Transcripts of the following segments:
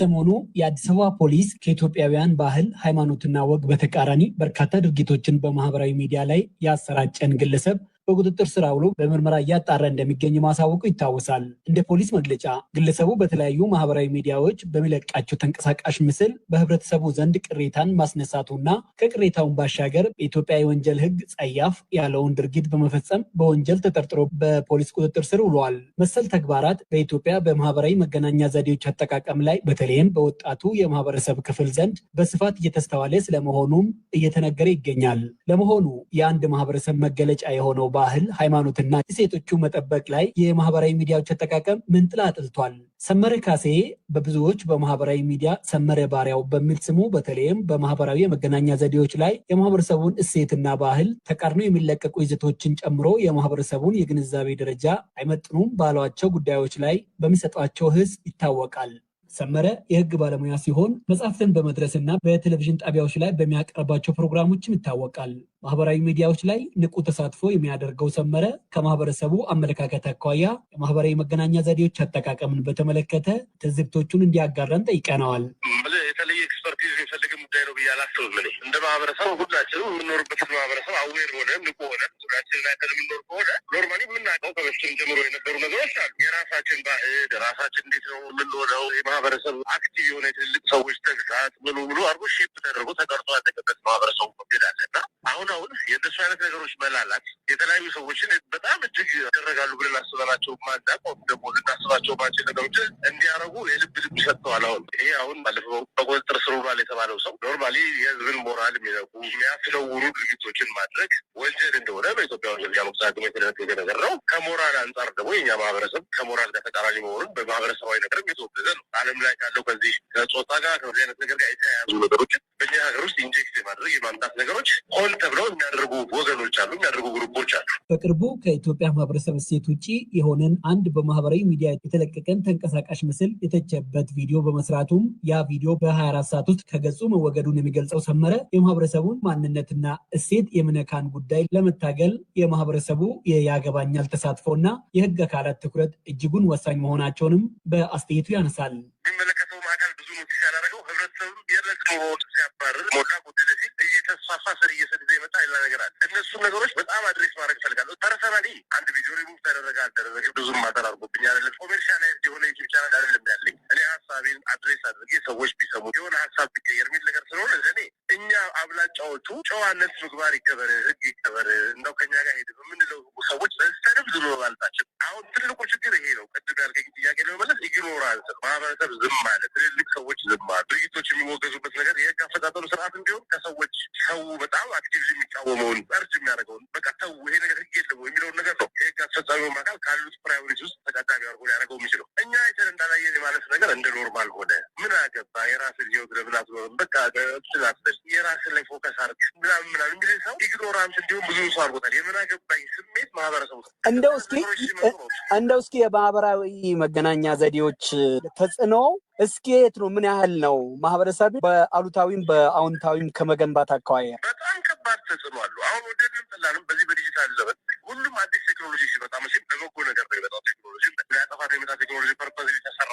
ከሰሞኑ የአዲስ አበባ ፖሊስ ከኢትዮጵያውያን ባህል ሃይማኖትና ወግ በተቃራኒ በርካታ ድርጊቶችን በማህበራዊ ሚዲያ ላይ ያሰራጨን ግለሰብ በቁጥጥር ስር አውሎ በምርመራ እያጣራ እንደሚገኝ ማሳወቁ ይታወሳል። እንደ ፖሊስ መግለጫ ግለሰቡ በተለያዩ ማህበራዊ ሚዲያዎች በሚለቃቸው ተንቀሳቃሽ ምስል በህብረተሰቡ ዘንድ ቅሬታን ማስነሳቱና ከቅሬታውን ባሻገር በኢትዮጵያ የወንጀል ህግ ጸያፍ ያለውን ድርጊት በመፈጸም በወንጀል ተጠርጥሮ በፖሊስ ቁጥጥር ስር ውሏል። መሰል ተግባራት በኢትዮጵያ በማህበራዊ መገናኛ ዘዴዎች አጠቃቀም ላይ በተለይም በወጣቱ የማህበረሰብ ክፍል ዘንድ በስፋት እየተስተዋለ ስለመሆኑም እየተነገረ ይገኛል። ለመሆኑ የአንድ ማህበረሰብ መገለጫ የሆነው ባህል ሃይማኖትና እሴቶቹ መጠበቅ ላይ የማህበራዊ ሚዲያዎች አጠቃቀም ምን ጥላ አጥልቷል? ሰመረ ካሴ በብዙዎች በማህበራዊ ሚዲያ ሰመረ ባሪያው በሚል ስሙ በተለይም በማህበራዊ የመገናኛ ዘዴዎች ላይ የማህበረሰቡን እሴትና ባህል ተቃርኖ የሚለቀቁ ይዘቶችን ጨምሮ የማህበረሰቡን የግንዛቤ ደረጃ አይመጥኑም ባሏቸው ጉዳዮች ላይ በሚሰጧቸው ህስ ይታወቃል። ሰመረ የህግ ባለሙያ ሲሆን መጽሐፍትን በመድረስና በቴሌቪዥን ጣቢያዎች ላይ በሚያቀርባቸው ፕሮግራሞችም ይታወቃል። ማህበራዊ ሚዲያዎች ላይ ንቁ ተሳትፎ የሚያደርገው ሰመረ ከማህበረሰቡ አመለካከት አኳያ የማህበራዊ መገናኛ ዘዴዎች አጠቃቀምን በተመለከተ ትዝብቶቹን እንዲያጋራን ጠይቀነዋል። የተለየ ኤክስፐርቲዝ የሚፈልግ ጉዳይ ነው ብዬ አላስብም። እንደ ማህበረሰብ ሁላችንም የምንኖርበትን ማህበረሰብ አዌር ሆነ ንቁ ሆነ ዙሪያችን ላይ የምንኖር ከሆነ ኖርማሊ የምናውቀው ከበፊትም ጀምሮ የነበሩ ነገሮች አሉ። የራሳችን ባህል ራሳችን እንዴት ነው የምንሆነው የማህበረሰብ አክቲቭ የሆነ የትልቅ ሰዎች ተግሳት ምኑ ብሎ አርጎ ሼፕ ተደርጎ ተቀርጦ ያደገበት ማህበረሰቡ ሄዳለ እና አሁን የእንደሱ አይነት ነገሮች መላላት የተለያዩ ሰዎችን በጣም እጅግ ያደረጋሉ ብለን አስበናቸው ማንዳቅ ደግሞ ልናስባቸው ማንችል ነገሮች እንዲያረጉ የልብ ልብ ይሰጥተዋል። ይሄ አሁን ባለፈው በቁጥጥር ስር ውሏል የተባለው ሰው ኖርማሊ የህዝብን ሞራል የሚነኩ የሚያስነውሩ ድርጊቶችን ማድረግ ወንጀል እንደሆነ በኢትዮጵያ ወንጀል መቅጫ ሕግ የተደነገገ ነገር ነው። ከሞራል አንጻር ደግሞ የኛ ማህበረሰብ ከሞራል ጋር ተቃራኒ መሆኑን በማህበረሰባዊ ነገርም የተወገዘ ነው። ዓለም ላይ ካለው ከዚህ ከጾታ ጋር ከዚህ አይነት ነገር ጋር የተያያዙ ነገሮችን በእኛ ሀገር ውስጥ ኢንጀክት የማድረግ የማምጣት ነገሮች ሆን ተብለው የሚያደርጉ ወገኖች አሉ፣ የሚያደርጉ ግሩፖች አሉ። በቅርቡ ከኢትዮጵያ ማህበረሰብ እሴት ውጭ የሆነን አንድ በማህበራዊ ሚዲያ የተለቀቀን ተንቀሳቃሽ ምስል የተቸበት ቪዲዮ በመስራቱም ያ ቪዲዮ በ24 ሰዓት ውስጥ ከገጹ መወገዱን የሚገልጸው ሰመረ የማህበረሰቡን ማንነትና እሴት የምነካን ጉዳይ ለመታገል የማህበረሰቡ ያገባኛል ተሳትፎና የህግ አካላት ትኩረት እጅጉን ወሳኝ መሆናቸውንም በአስተያየቱ ያነሳል። የሚመለከተው አካል ብዙ ኖቲስ ያላደረገው ህብረተሰቡ የዕለት ኑሮ ሲያባርር ሞላ ጎደለ ሲል እየተስፋፋ ስር እየሰደደ የመጣ ሌላ ነገር አለ። እነሱ ነገሮች በጣም አድሬስ ማድረግ እፈልጋለሁ። ፐርሰናሊ አንድ ቪዲዮ ሪሙቭ ተደረገ አልተደረገ ብዙም ማተር አድርጎብኝ አይደለም። ኮሜርሻላይዝድ የሆነ ዩቲዩብ ቻናል አይደለም ያለኝ። እኔ ሀሳቤን አድሬስ አድርጌ ሰዎች ቢሰሙ የሆነ ሀሳብ ቢቀየር የሚል ነገር ስለሆነ ለእኔ እኛ አብላጫዎቹ ጨዋነት ምግባር ይከበር፣ ህግ ይከበር እንደው ከኛ ጋር ሄድ የምንለው ሰዎች በስተንም ዝም ማለታችን አሁን ትልቁ ችግር ይሄ ነው። ቅድም ያልከኝ ጥያቄ ለመመለስ ኢግኖራንስ ማህበረሰብ ዝም ማለት፣ ትልልቅ ሰዎች ዝም ማለት፣ ድርጊቶች የሚወገዙበት ነገር የህግ አፈጻጸሙ ስርዓት እንዲሆን ከሰዎች ሰው በጣም አክቲቭ የሚቃወመውን እርጅ የሚያደርገውን በቃ ሰው ይሄ ነገር ህግ የለም የሚለውን ነገር ነው የህግ አስፈጻሚው አካል ካሉት ፕራዮሪቲ ውስጥ ተቀዳሚ አድርጎ ሊያደርገው የሚችለው። እኛ አይተን እንዳላየን የማለት ነገር እንደ ኖርማል ሆነ። ምን አገባ የራስን ህይወት ለምን አትኖርም? በቃ ስላስበል የራስን ላይ ፎከስ አርግ ምናምን እንግዲህ ሰው ኢግኖራንስ እንዲሁም ብዙ ሰው አድርጎታል። የምን አገባኝ ስሜት ማህበረሰቡ እንደው እስኪ የማህበራዊ መገናኛ ዘዴዎች ተጽዕኖ እስኪ የት ነው? ምን ያህል ነው? ማህበረሰብ በአሉታዊም በአዎንታዊም ከመገንባት አኳያ በጣም ከባድ ተጽዕኖ አሉ። አሁን ወደ ድምጥላንም በዚህ በዲጂታል ዘመን ሁሉም አዲስ ቴክኖሎጂ ሲመጣ መቼም በበጎ ነገር ነው የመጣው። ቴክኖሎጂ ሊያጠፋ ነው የመጣ ቴክኖሎጂ ፐርፐዝ የተሰራ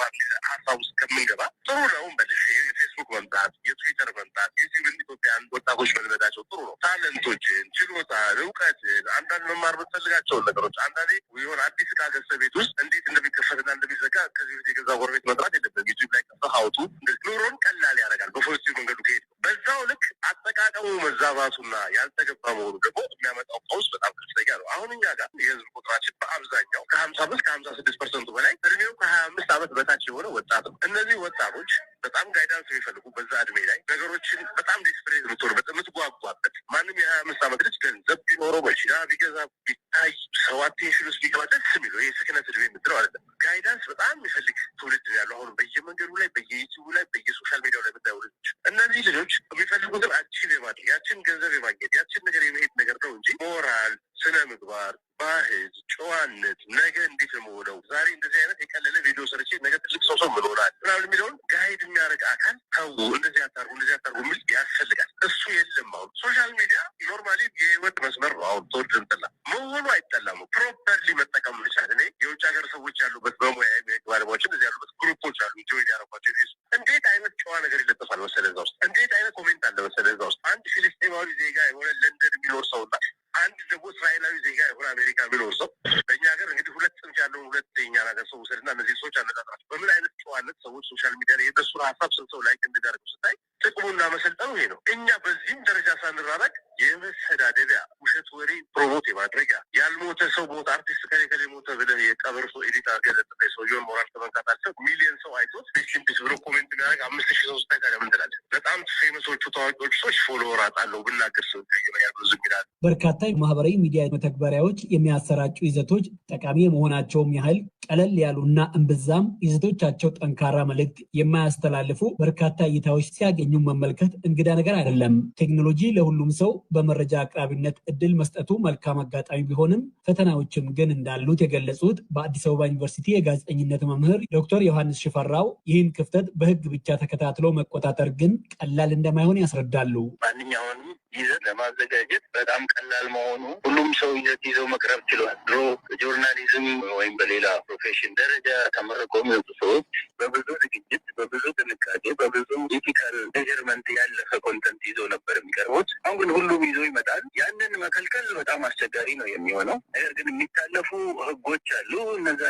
ሀሳብ ውስጥ ከምንገባ ጥሩ ነው በልሽ የፌስቡክ መምጣት፣ የትዊተር መምጣት፣ ዩቲዩብን ኢትዮጵያን ወጣቶች መልመዳቸው ጥሩ ነው። ታለንቶችን፣ ችሎታን፣ እውቀትን አንዳንድ መማር የምትፈልጋቸውን ነገሮች አንዳንዴ የሆነ አዲስ ዕቃ ገዝተህ ቤት ውስጥ እንዴት እንደሚከፈትና እንደሚዘጋ ከዚህ በፊት የገዛ ጎረቤት መጥራት የለብህም። ዩቲዩብ ላይ ከፍተህ አውጡ ኑሮን ቀላል ያደርጋል። በፖዚቲቭ መንገዱ ከሄድ በዛው ልክ አጠቃቀሙ መዛባቱና ያልተገባ መሆኑ ደግሞ የሚያመጣው ቀውስ በጣም ከፍተኛ ነው። አሁን እኛ ጋር የህዝብ ቁጥራችን በአብዛኛው ከ55 ከ56% በላይ እድሜው ከ25 ዓመት በታች የሆነ ወጣት ነው። እነዚህ ወጣቶች በጣም ጋይዳንስ የሚፈልጉ በዛ እድሜ ላይ ነገሮችን በጣም ዲስፕሬት የምትሆንበት የምትጓጓበት ማንም የ25 ዓመት ልጅ ገንዘብ ቢኖረው መኪና ቢገዛ ቢታይ ሰው አቴንሽን ውስጥ ቢገባ ደስ የሚለው ይህ ስክነት እድሜ የምትለው አለ። ጋይዳንስ በጣም የሚፈልግ ትውልድ ያለው አሁን በየመንገዱ ላይ በየዩቲዩቡ ላይ በየሶሻል ሚዲያው ላይ የምታየው ልጆች እነዚህ ልጆች የሚፈልጉትን አቺቭ የማድረግ ያችን ገንዘብ የማግኘት ያችን ነገር የመሄድ ነገር ነው እንጂ ሞራል፣ ስነ ምግባር፣ ባህል፣ ጨዋነት ነገ እንዴት ነው የምሆነው ዛሬ እንደዚህ አይነት የቀለለ ቪዲዮ ሰርቼ ነገ ትልቅ ሰው ምንሆናል ምናምን የሚለውን ጋይድ የሚያደርግ አካል ተው እንደዚህ አታርጉ የሚል ያስፈልጋል። እሱ የለም። አሁን ሶሻል ሚዲያ ኖርማሊ የህይወት መስመር ነው። አሁን ተወድ ምጥላ መሆኑ አይጠላሙ ፕሮፐርሊ መጠቀም ልቻል። እኔ የውጭ ሀገር ሰዎች ያሉበት በሙያ ባለሙያዎችን እዚህ ያሉበት ግሩፖች አሉ ጆይን ያደረጓቸው ፌስቡክ እንዴት ጨዋ ነገር ይለጠፋል መሰለህ እዛ ውስጥ። እንዴት አይነት ኮሜንት አለ መሰለህ እዛ ውስጥ። አንድ ፊልስጤማዊ ዜጋ የሆነ ለንደን የሚኖር ሰውና አንድ ደግሞ እስራኤላዊ ዜጋ የሆነ አሜሪካ የሚኖር ሰው፣ በእኛ ሀገር እንግዲህ ሁለት ጽንፍ ያለውን ሁለት የኛ ነገር ሰው ውሰድና እነዚህ ሰዎች አነጣጥራቸው በምን አይነት ጨዋነት ሰዎች ሶሻል ሚዲያ ላይ የእነሱን ሀሳብ ስንሰው ላይክ እንዲያደርጉ ስታይ ጥቅሙና መሰልጠኑ ይሄ ነው። እኛ በዚህም ደረጃ ሳንራራቅ የመሰዳደቢያ ውሸት ወሬ ፕሮሞት የማድረጊያ ያልሞተ ሰው ሞተ አርቲስት ከሌ ሞተ ብለህ የቀብር ሰው ኤዲት አድርገህ ለጥፈህ ሰውየውን ሞራል ከመንካታቸው ሚሊዮን ሰው አይቶት ፒስ ብሎ ኮሜንት የሚያደርግ 5,000 ሰው ስታይ ታዲያ ምን ትላለህ? በጣም ፌመሶቹ ታዋቂዎች ሰዎች ፎሎወር አጣለሁ ብናገር ሰው ይቀየመኛል ብሎ ዝም ይላል። በርካታ ማህበራዊ ሚዲያ መተግበሪያዎች የሚያሰራጩ ይዘቶች ጠቃሚ የመሆናቸውም ያህል ቀለል ያሉና እምብዛም ይዘቶቻቸው ጠንካራ መልእክት የማያስተላልፉ በርካታ እይታዎች ሲያገኙ መመልከት እንግዳ ነገር አይደለም። ቴክኖሎጂ ለሁሉም ሰው በመረጃ አቅራቢነት እድል መስጠቱ መልካም አጋጣሚ ቢሆንም ፈተናዎችም ግን እንዳሉት የገለጹት በአዲስ አበባ ዩኒቨርሲቲ የጋዜጠኝነት መምህር ዶክተር ዮሐንስ ሽፈራው ይህን ክፍተት በሕግ ብቻ ተከታትሎ መቆጣጠር ግን ቀላል እንደማይሆን ያስረዳሉ። ማንኛውንም ይዘት ለማዘጋጀት በጣም ቀላል መሆኑ ሁሉም ሰው ይዘት ይዘው መቅረብ ችሏል። ድሮ ጆርናሊዝም ወይም በሌላ ፕሮፌሽን ደረጃ ተመርቀው የሚወጡ ሰዎች በብዙ ዝግጅት፣ በብዙ ጥንቃቄ፣ በብዙ ኢቲካል ሜዠርመንት ያለፈ ኮንተንት ይዘው ነበር የሚቀርቡት። አሁን ግን ሁሉም ይዞ ይመጣል። ያንን መከልከል በጣም አስቸጋሪ ነው የሚሆነው። ነገር ግን የሚታለፉ ህጎች አሉ። እነዛ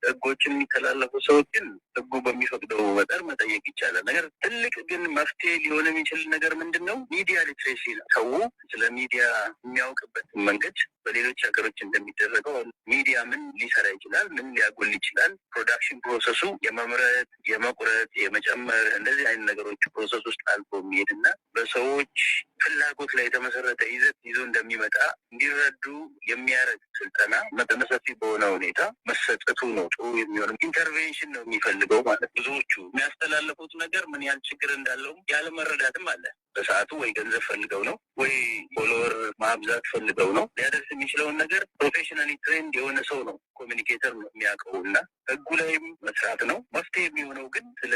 ህጎችን የሚተላለፉ ሰዎችን ህጉ በሚፈቅደው መጠን መጠየቅ ይቻላል። ነገር ትልቅ ግን መፍትሄ ሊሆን የሚችል ነገር ምንድን ነው? ሚዲያ ሊትሬሲ ነው። ሰው ስለ ሚዲያ የሚያውቅበትን መንገድ በሌሎች ሀገሮች እንደሚደረገው ሚዲያ ምን ሊሰራ ይችላል፣ ምን ሊያጎል ይችላል፣ ፕሮዳክሽን ፕሮሰሱ የመምረጥ፣ የመቁረጥ፣ የመጨመር እንደዚህ አይነት ነገሮች ፕሮሰስ ውስጥ አልፎ የሚሄድና በሰዎች ፍላጎት ላይ የተመሰረተ ይዘት ይዞ እንደሚመጣ እንዲረዱ የሚያደርግ ስልጠና መጠነ ሰፊ በሆነ ሁኔታ መሰጠቱ ነው ጥሩ የሚሆነው። ኢንተርቬንሽን ነው የሚፈልገው ማለት ብዙዎቹ የሚያስተላለፉት ነገር ምን ያህል ችግር እንዳለውም ያለመረዳትም አለ። በሰዓቱ ወይ ገንዘብ ፈልገው ነው ወይ ፎሎወር ማብዛት ፈልገው ነው። ሊያደርስ የሚችለውን ነገር ፕሮፌሽናሊ ትሬንድ የሆነ ሰው ነው ኮሚኒኬተር ነው የሚያውቀው እና ህጉ ላይም መስራት ነው። መፍትሄ የሚሆነው ግን ስለ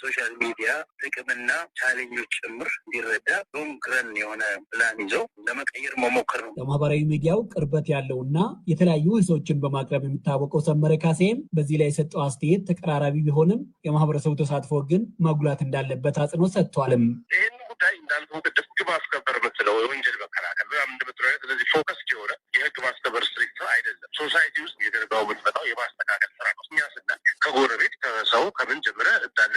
ሶሻል ሚዲያ ጥቅምና ቻሌንጆች ጭምር እንዲረዳ ሎንግ ረን የሆነ ፕላን ይዘው ለመቀየር መሞከር ነው። ለማህበራዊ ሚዲያው ቅርበት ያለውና የተለያዩ ህሶችን በማቅረብ የሚታወቀው ሰመረ ካሴም በዚህ ላይ የሰጠው አስተያየት ተቀራራቢ ቢሆንም የማህበረሰቡ ተሳትፎ ግን መጉላት እንዳለበት አጽንኦት ሰጥቷልም። ይህን ጉዳይ እንዳልከው ቅድም ህግ ማስከበር የምትለው የወንጀል መከላከል በጣም እንደምትለው ስለዚህ ፎከስ የሆነ የህግ ማስከበር ስትሪክት አይደለም። ሶሳይቲ ውስጥ የገነባው የምትመጣው የማስተካከል ስራ ነው። እኛ ስናል ከጎረቤት ከሰው ከምን ጀምረ እንዳለ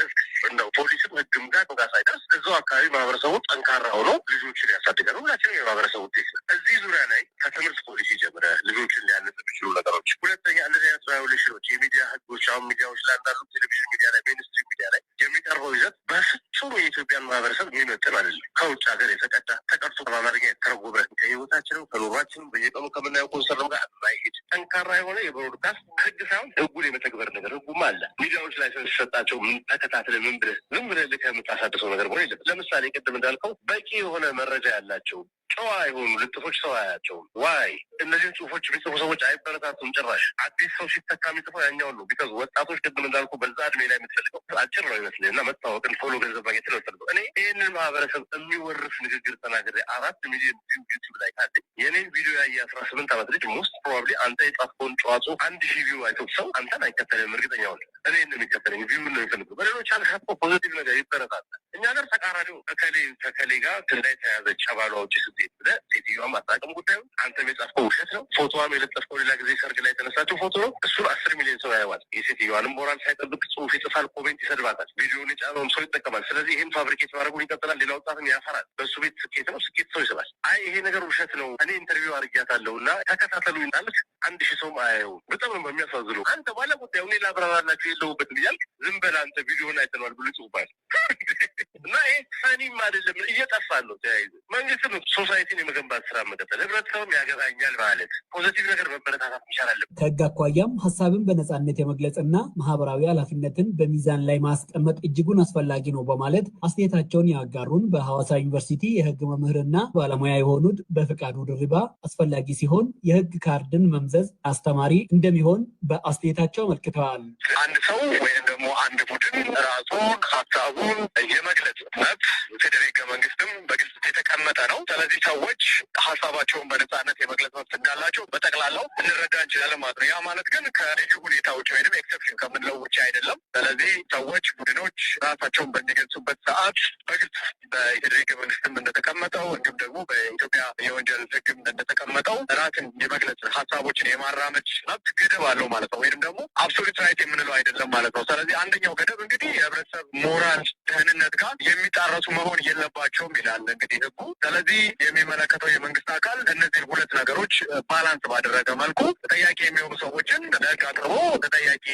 እንደው ፖሊስም ህግም ጋር ሳይደርስ እዛው አካባቢ ማህበረሰቡ ጠንካራ ሆኖ ልጆችን ያሳድጋል። ሁላችንም የማህበረሰቡ ውጤት እዚህ ዙሪያ ላይ ከትምህርት ፖሊሲ ጀምረ ልጆችን ሊያነጽ የሚችሉ ነገሮች። ሁለተኛ እንደዚህ አይነት ቫዮሌሽኖች የሚዲያ ህጎች አሁን ሚዲያዎች ላይ እንዳሉ ቴሌቪዥን ሚዲያ ላይ ሚኒስትሪ ሚዲያ ላይ የሚቀርበው ይዘት በፍጹም የኢትዮጵያን ማህበረሰብ የሚመጥን አይደለም። ከውጭ ሀገር የተቀዳ ተቀርጾ በአማርኛ የተተረጎመ ከህይወታችንም ከኑሯችንም በየቀኑ ከምናየው ኮንሰርን ጋር ማይሄድ ጠንካራ የሆነ የብሮድካስት ህግ ሳይሆን ህጉን የመተግበር ነገር ህጉም አለ። ሚዲያዎች ላይ ሲሰጣቸው ምን ተከታትለ ምን ብለህ ዝም ብለህ ልከህ የምታሳድሰው ነገር መሆን የለም። ለምሳሌ ቅድም እንዳልከው በቂ የሆነ መረጃ ያላቸው ጨዋ የሆኑ ልጥፎች ሰው አያቸውም። ዋይ እነዚህን ጽሁፎች የሚጽፉ ሰዎች አይበረታቱም። ጭራሽ አዲስ ሰው ሲተካ የሚጽፈው ያኛውን ነው። ቢካዝ ወጣቶች ቅድም እንዳልኩ በዛ እድሜ ላይ የምትፈልገው አጭር ነው ይመስለኝ እና መታወቅን ፎሎ ገንዘብ ማግኘት ነው የምትፈልገው። እኔ ይህንን ማህበረሰብ የሚወርስ ንግግር ተናግሬ 4 ሚሊዮን ዩቲዩብ ላይ ካለ የኔን ቪዲዮ ያየ 18 ዓመት ልጅ ሞስት ፕሮባብሊ አንተ የጻፍከውን ጨዋ ጽሁፍ 1000 ቪው አይቶት ሰው አንተን አይከተልም። እርግጠኛ ሆነ እኔ እንደሚከተለኝ ቪው ነው የሚፈልገው። በሌሎች አልሻፎ ፖዚቲቭ ነገር ይበረታታል። እኛ ጋር ተቃራኒው ከከሌ ጋር ትንዳይ ተያዘች አባሏ ውጭ ስትሄድ ብለህ ሴትዮዋን ማጣቀም ጉዳዩ አንተም የጻፍከው ውሸት ነው። ፎቶዋም የለጠፍከው ሌላ ጊዜ ሰርግ ላይ የተነሳቸው ፎቶ ነው። እሱን 10 ሚሊዮን ሰው ያየዋል። የሴትዮዋንም ሞራል ሳይጠብቅ ጽሁፍ ይጽፋል፣ ኮሜንት ይሰድባታል፣ ቪዲዮን የጫነውም ሰው ይጠቀማል። ስለዚህ ይህም ፋብሪኬት ማድረጉን ይቀጥላል። ሌላ ወጣትም ያፈራል። በእሱ ቤት ስኬት ነው፣ ስኬት ሰው ይስባል። አይ ይሄ ነገር ውሸት ነው እኔ ኢንተርቪው አድርጊያታለሁ እና ተከታተሉ ይናልክ 1000 ሰውም አያየውም። በጣም ነው የሚያሳዝነው። አንተ ባለ ጉዳዩ እኔ ላብራራላችሁ የለሁበትም እያልክ ዝም በላ አንተ ቪዲዮን አይተነዋል ብሎ ይጽፋል እና ይህ ፈኒም አይደለም። እየጠፋ ነው። ተያይዘ መንግስትም ሶሳይቲን የመገንባት ስራ መቀጠል፣ ህብረተሰብም ያገባኛል ማለት ፖዚቲቭ ነገር መበረታታት ይቻላል። ከህግ አኳያም ሀሳብን በነጻነት የመግለጽና ማህበራዊ ኃላፊነትን በሚዛን ላይ ማስቀመጥ እጅጉን አስፈላጊ ነው በማለት አስተያየታቸውን ያጋሩን በሐዋሳ ዩኒቨርሲቲ የህግ መምህርና ባለሙያ የሆኑት በፍቃዱ ድሪባ አስፈላጊ ሲሆን የህግ ካርድን መምዘዝ አስተማሪ እንደሚሆን በአስተያየታቸው አመልክተዋል። አንድ ሰው ወይም ደግሞ አንድ ቡድን ራሱን ሀሳቡን የመግለጽ መብት ፌዴራል ህገ መንግስትም በግልጽ የተቀመጠ ነው። ስለዚህ ሰዎች ሀሳባቸውን በነጻነት የመግለጽ መብት እንዳላቸው በጠቅላላው እንረዳ እንችላለን ማለት ነው። ያ ማለት ግን ከልዩ ሁኔታዎች ወይም ኤክሰፕሽን ከምንለው ውጭ አይደለም። ስለዚህ ሰዎች፣ ቡድኖች ራሳቸውን በሚገልጹበት ሰዓት በግልጽ በፌዴራል ህገ መንግስትም እንደተቀመጠው እንዲሁም ደግሞ በኢትዮጵያ የወንጀል ህግም እንደተቀመጠው ራስን የመግለጽ ሀሳቦችን የማራመድ መብት ገደብ አለው ማለት ነው። ወይም ደግሞ አብሶሉት ራይት የምንለው አይደለም ማለት ነው። ስለዚህ አንደኛው ገደብ እንግዲህ የህብረተሰብ ሞራል ደህንነት ጋር የሚጣረሱ መሆን የለባቸውም ይላል እንግዲህ ህጉ። ስለዚህ የሚመለከተው የመንግስት አካል እነዚህ ሁለት ነገሮች ባላንስ ባደረገ መልኩ ተጠያቂ የሚሆኑ ሰዎችን ለህግ አቅርቦ ተጠያቂ